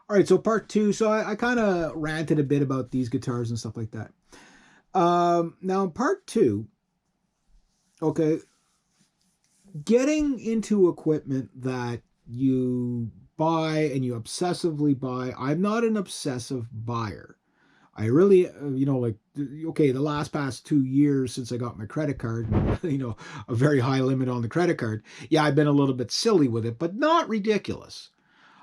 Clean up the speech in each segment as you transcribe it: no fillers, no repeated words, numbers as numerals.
All right, so part two. So I kind of ranted a bit about these guitars and stuff like that. Now in part two, okay, getting into equipment that you buy and you obsessively buy. I'm not an obsessive buyer. I really, like, okay, the last past 2 years since I got my credit card, a very high limit on the credit card. Yeah, I've been a little bit silly with it, but not ridiculous.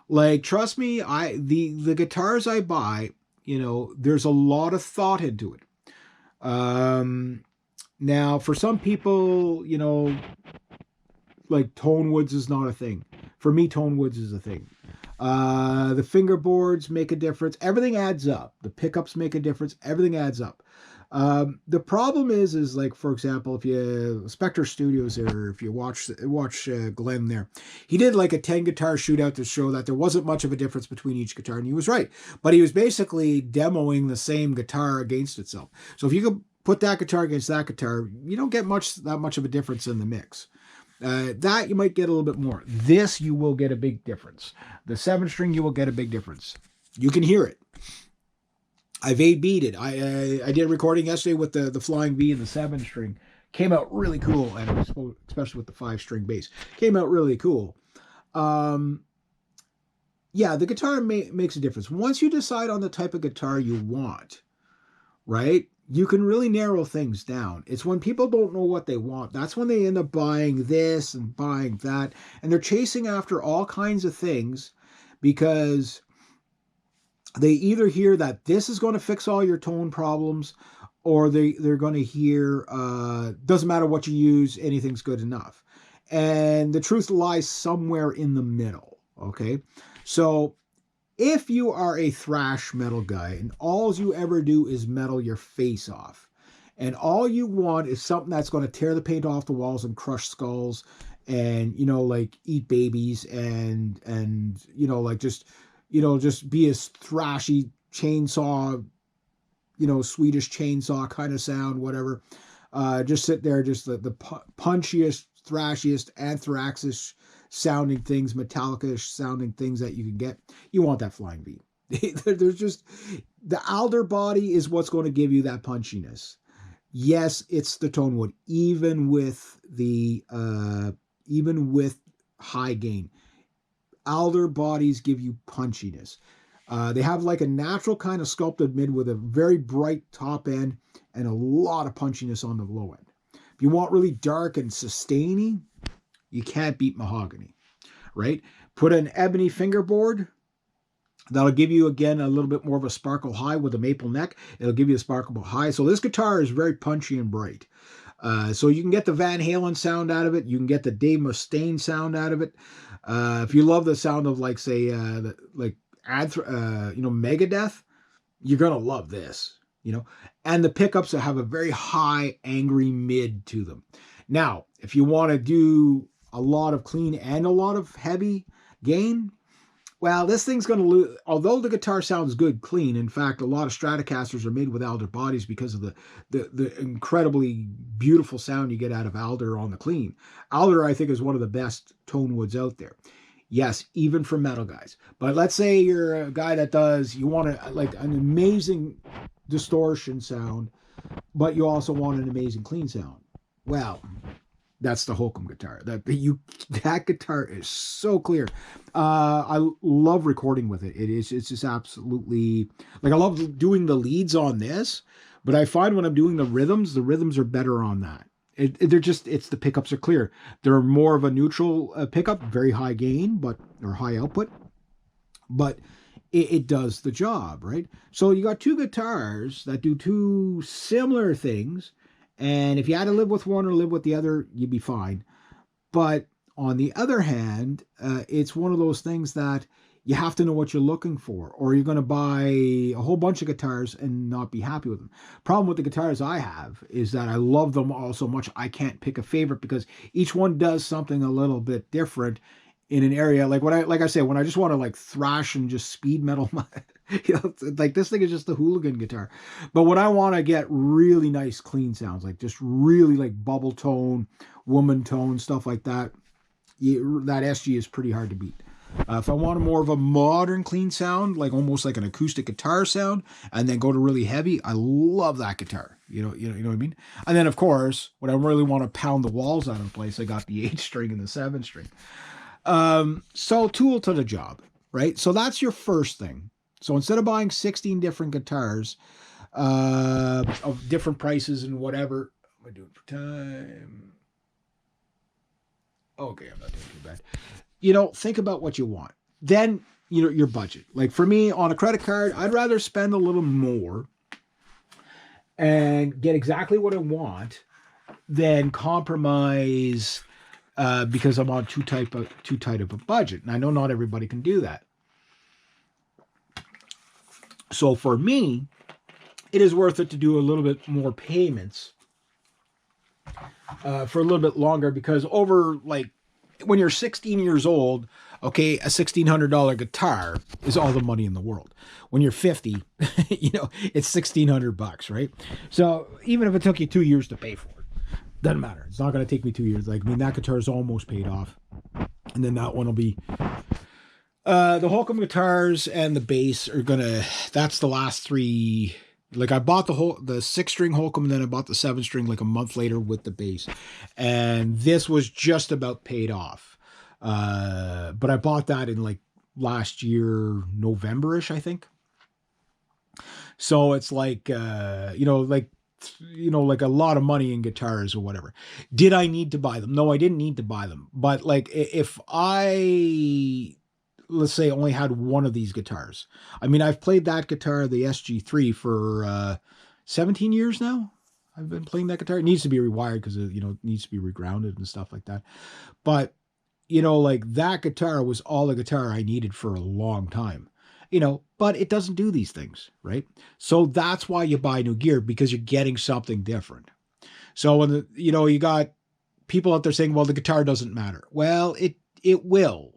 Like, trust me, the guitars I buy, there's a lot of thought into it. Now, for some people, like tone woods is not a thing. For me, tone woods is a thing. The fingerboards make a difference. Everything adds up. The pickups make a difference. Everything adds up. The problem is like, for example, if you Spectre Studios there, if you watch Glenn there, he did like a 10 guitar shootout to show that there wasn't much of a difference between each guitar, and he was right. But he was basically demoing the same guitar against itself. So if you could put that guitar against that guitar, you don't get that much of a difference in the mix. That you might get a little bit more. This you will get a big difference. The 7 string you will get a big difference. You can hear it. I've A-B'd it. I did a recording yesterday with the flying V and the 7 string. Came out really cool, and especially with the 5 string bass, came out really cool. Um, yeah, the guitar makes a difference. Once you decide on the type of guitar you want, right? You can really narrow things down. It's when people don't know what they want. That's when they end up buying this and buying that. And they're chasing after all kinds of things because they either hear that this is going to fix all your tone problems, or they're going to hear doesn't matter what you use, anything's good enough. And the truth lies somewhere in the middle. Okay. So if you are a thrash metal guy and all you ever do is metal your face off, and all you want is something that's going to tear the paint off the walls and crush skulls and, like eat babies and like just be a thrashy chainsaw, Swedish chainsaw kind of sound, whatever. Just sit there, just the punchiest, thrashiest, anthraxish sounding things, Metallica sounding things that you can get. You want that flying V. There's just the alder body is what's going to give you that punchiness. Yes, it's the tone wood, even with high gain. Alder bodies give you punchiness. They have like a natural kind of sculpted mid with a very bright top end and a lot of punchiness on the low end. If you want really dark and sustainy, you can't beat mahogany, right? Put an ebony fingerboard. That'll give you, again, a little bit more of a sparkle high with a maple neck. It'll give you a sparkle high. So this guitar is very punchy and bright. So you can get the Van Halen sound out of it. You can get the Dave Mustaine sound out of it. If you love the sound of, like, say, Megadeth, you're going to love this, And the pickups have a very high, angry mid to them. Now, if you want to do a lot of clean and a lot of heavy gain, well, this thing's going to lose. Although the guitar sounds good clean, in fact, a lot of Stratocasters are made with Alder bodies because of the incredibly beautiful sound you get out of Alder on the clean. Alder, I think, is one of the best tone woods out there. Yes, even for metal guys. But let's say you're a guy you want like an amazing distortion sound, but you also want an amazing clean sound. Well, that's the Holcomb guitar. That guitar is so clear. I love recording with it. It's just absolutely, like, I love doing the leads on this, but I find when I'm doing the rhythms are better on that. It's the pickups are clear. They're more of a neutral pickup, very high gain, or high output, but it does the job, right? So you got two guitars that do two similar things. And if you had to live with one or live with the other, you'd be fine. But on the other hand, it's one of those things that you have to know what you're looking for, or you're going to buy a whole bunch of guitars and not be happy with them. Problem with the guitars I have is that I love them all so much I can't pick a favorite because each one does something a little bit different in an area. Like I say, when I just want to like thrash and just speed metal, like this thing is just the hooligan guitar. But when I want to get really nice clean sounds, like just really like bubble tone, woman tone, stuff like that, that SG is pretty hard to beat. If I want more of a modern clean sound, like almost like an acoustic guitar sound, and then go to really heavy, I love that guitar. You know what I mean? And then of course, when I really want to pound the walls out of the place, I got the 8 string and the 7 string. So tool to the job, right? So that's your first thing. So instead of buying 16 different guitars of different prices and whatever, am I doing for time? Okay, I'm not doing too bad. Think about what you want. Then, your budget. Like for me, on a credit card, I'd rather spend a little more and get exactly what I want than compromise because I'm on too tight of a budget. And I know not everybody can do that. So for me, it is worth it to do a little bit more payments for a little bit longer, because over, like, when you're 16 years old, okay, a $1,600 guitar is all the money in the world. When you're 50, it's $1,600, right? So even if it took you 2 years to pay for it, doesn't matter. It's not going to take me 2 years. Like, I mean, that guitar is almost paid off. And then that one will be, the Holcomb guitars and the bass are that's the last three. Like, I bought the 6-string Holcomb, and then I bought the 7-string like a month later with the bass. And this was just about paid off. But I bought that in like last year, November-ish, I think. So it's like, like a lot of money in guitars or whatever. Did I need to buy them? No, I didn't need to buy them. But like, if I, let's say, only had one of these guitars. I mean, I've played that guitar, the SG3, for 17 years now. I've been playing that guitar. It needs to be rewired because it needs to be regrounded and stuff like that. But, like, that guitar was all the guitar I needed for a long time. But it doesn't do these things, right? So that's why you buy new gear, because you're getting something different. So when you got people out there saying, well, the guitar doesn't matter. Well, it will.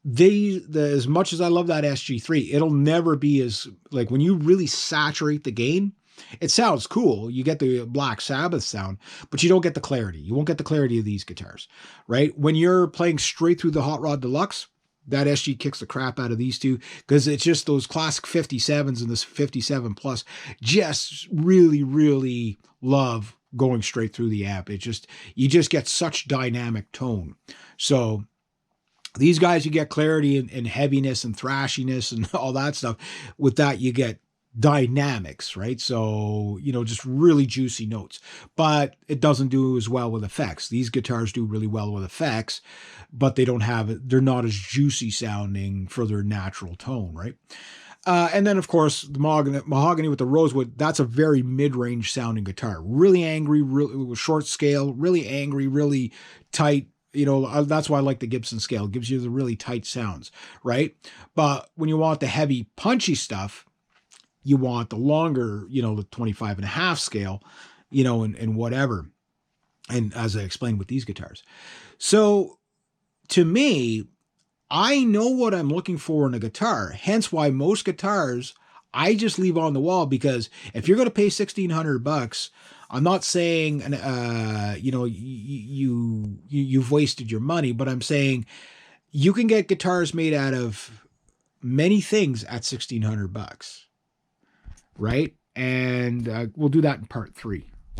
As much as I love that SG3, it'll never be as, like, when you really saturate the gain, it sounds cool. You get the Black Sabbath sound, but you don't get the clarity. You won't get the clarity of these guitars, right? When you're playing straight through the Hot Rod Deluxe, that SG kicks the crap out of these two, because it's just those classic 57s and this 57 Plus just really, really love going straight through the amp. You just get such dynamic tone. So these guys, you get clarity and heaviness and thrashiness and all that stuff. With that, you get dynamics, right? So, just really juicy notes. But it doesn't do as well with effects. These guitars do really well with effects, but they're not as juicy sounding for their natural tone, right? And then, of course, the mahogany with the rosewood, that's a very mid-range sounding guitar. Really angry, really short scale, really angry, really tight. That's why I like the Gibson scale. It gives you the really tight sounds, right? But when you want the heavy, punchy stuff, you want the longer, the 25.5 scale, and whatever. And as I explained with these guitars. So to me, I know what I'm looking for in a guitar. Hence why most guitars I just leave on the wall, because if you're going to pay $1,600, I'm not saying, you've wasted your money, but I'm saying you can get guitars made out of many things at $1,600, right? And we'll do that in part 3.